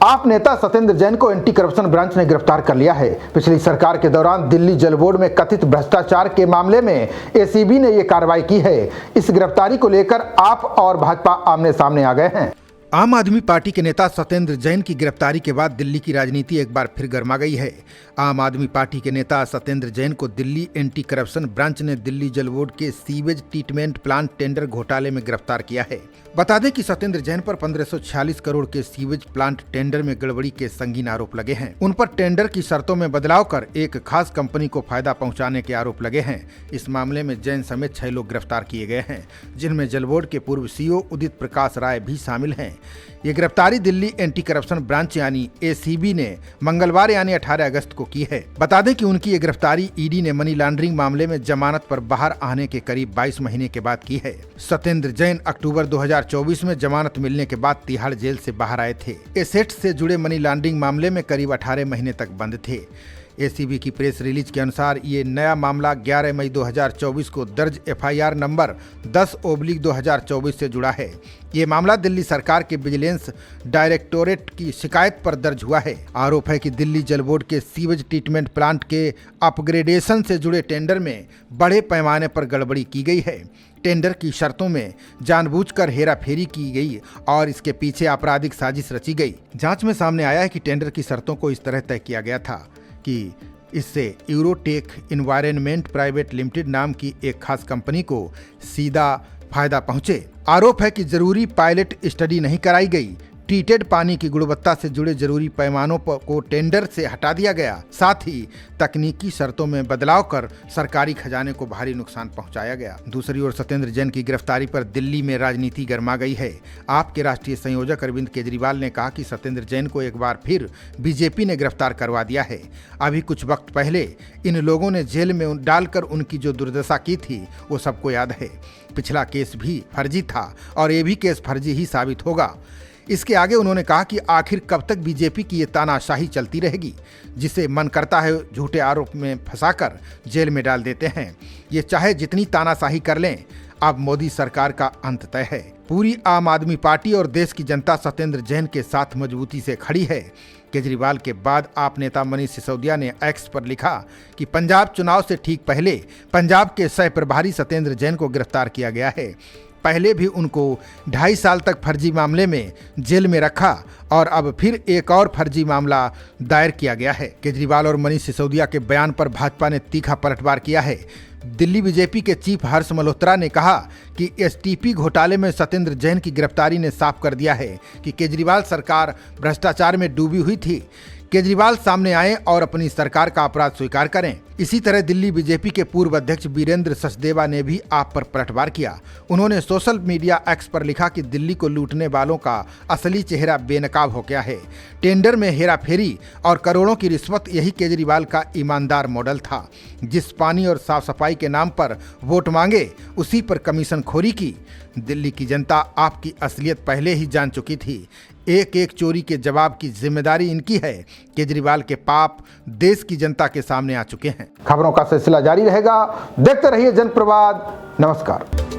आप नेता सत्येंद्र जैन को एंटी करप्शन ब्रांच ने गिरफ्तार कर लिया है। पिछली सरकार के दौरान दिल्ली जल बोर्ड में कथित भ्रष्टाचार के मामले में एसीबी ने ये कार्रवाई की है। इस गिरफ्तारी को लेकर आप और भाजपा आमने सामने आ गए हैं। आम आदमी पार्टी के नेता सत्येंद्र जैन की गिरफ्तारी के बाद दिल्ली की राजनीति एक बार फिर गर्मा गई है। आम आदमी पार्टी के नेता सत्येंद्र जैन को दिल्ली एंटी करप्शन ब्रांच ने दिल्ली जल बोर्ड के सीवेज ट्रीटमेंट प्लांट टेंडर घोटाले में गिरफ्तार किया है। बता दें कि सत्येंद्र जैन पर 1546 करोड़ के सीवेज प्लांट टेंडर में गड़बड़ी के संगीन आरोप लगे हैं। उन पर टेंडर की शर्तों में बदलाव कर एक खास कंपनी को फायदा पहुंचाने के आरोप लगे हैं। इस मामले में जैन समेत 6 लोग गिरफ्तार किए गए हैं, जिनमें जल बोर्ड के पूर्व सीईओ उदित प्रकाश राय भी शामिल हैं। ये गिरफ्तारी दिल्ली एंटी करप्शन ब्रांच यानी एसीबी ने मंगलवार यानी 18 अगस्त को की है। बता दें कि उनकी ये गिरफ्तारी ईडी ने मनी लॉन्ड्रिंग मामले में जमानत पर बाहर आने के करीब 22 महीने के बाद की है। सत्येंद्र जैन अक्टूबर 2024 में जमानत मिलने के बाद तिहाड़ जेल से बाहर आए थे। एसेट्स से जुड़े मनी लॉन्ड्रिंग मामले में करीब 18 महीने तक बंद थे। एसीबी की प्रेस रिलीज के अनुसार ये नया मामला 11 मई 2024 को दर्ज एफआईआर नंबर 10/2024 से जुड़ा है। ये मामला दिल्ली सरकार के विजिलेंस डायरेक्टोरेट की शिकायत पर दर्ज हुआ है। आरोप है कि दिल्ली जल बोर्ड के सीवेज ट्रीटमेंट प्लांट के अपग्रेडेशन से जुड़े टेंडर में बड़े पैमाने पर गड़बड़ी की गई है। टेंडर की शर्तों में जानबूझकर हेराफेरी की गई और इसके पीछे आपराधिक साजिश रची गई। जांच में सामने आया है कि टेंडर की शर्तों को इस तरह तय किया गया था कि इससे यूरोटेक एनवायरनमेंट प्राइवेट लिमिटेड नाम की एक खास कंपनी को सीधा फायदा पहुंचे। आरोप है कि जरूरी पायलट स्टडी नहीं कराई गई। ट्रीटेड पानी की गुणवत्ता से जुड़े जरूरी पैमानों को टेंडर से हटा दिया गया। साथ ही तकनीकी शर्तों में बदलाव कर सरकारी खजाने को भारी नुकसान पहुंचाया गया। दूसरी ओर सत्येंद्र जैन की गिरफ्तारी पर दिल्ली में राजनीति गर्मा गई है। आप के राष्ट्रीय संयोजक अरविंद केजरीवाल ने कहा कि सत्येंद्र जैन को एक बार फिर बीजेपी ने गिरफ्तार करवा दिया है। अभी कुछ वक्त पहले इन लोगों ने जेल में डालकर उनकी जो दुर्दशा की थी वो सबको याद है। पिछला केस भी फर्जी था और ये भी केस फर्जी ही साबित होगा। इसके आगे उन्होंने कहा कि आखिर कब तक बीजेपी की ये तानाशाही चलती रहेगी, जिसे मन करता है झूठे आरोप में फंसाकर जेल में डाल देते हैं। ये चाहे जितनी तानाशाही कर लें, अब मोदी सरकार का अंत तय है। पूरी आम आदमी पार्टी और देश की जनता सत्येंद्र जैन के साथ मजबूती से खड़ी है। केजरीवाल के बाद आप नेता मनीष सिसोदिया ने एक्स पर लिखा कि पंजाब चुनाव से ठीक पहले पंजाब के सह प्रभारी सत्येंद्र जैन को गिरफ्तार किया गया है। पहले भी उनको 2.5 साल तक फर्जी मामले में जेल में रखा और अब फिर एक और फर्जी मामला दायर किया गया है। केजरीवाल और मनीष सिसोदिया के बयान पर भाजपा ने तीखा पलटवार किया है। दिल्ली बीजेपी के चीफ हर्ष मल्होत्रा ने कहा कि एसटीपी घोटाले में सत्येंद्र जैन की गिरफ्तारी ने साफ कर दिया है कि केजरीवाल सरकार भ्रष्टाचार में डूबी हुई थी। केजरीवाल सामने आए और अपनी सरकार का अपराध स्वीकार करें। इसी तरह दिल्ली बीजेपी के पूर्व अध्यक्ष वीरेंद्र सचदेवा ने भी आप पर पलटवार किया। उन्होंने सोशल मीडिया एक्स पर लिखा कि दिल्ली को लूटने वालों का असली चेहरा बेनकाब हो गया है। टेंडर में हेराफेरी और करोड़ों की रिश्वत यही केजरीवाल का ईमानदार मॉडल था। जिस पानी और साफ सफाई के नाम पर वोट मांगे, उसी पर कमीशन खोरी की। दिल्ली की जनता आपकी असलियत पहले ही जान चुकी थी। एक एक चोरी के जवाब की जिम्मेदारी इनकी है। केजरीवाल के पाप देश की जनता के सामने आ चुके हैं। खबरों का सिलसिला जारी रहेगा। देखते रहिए जनप्रवाद। नमस्कार।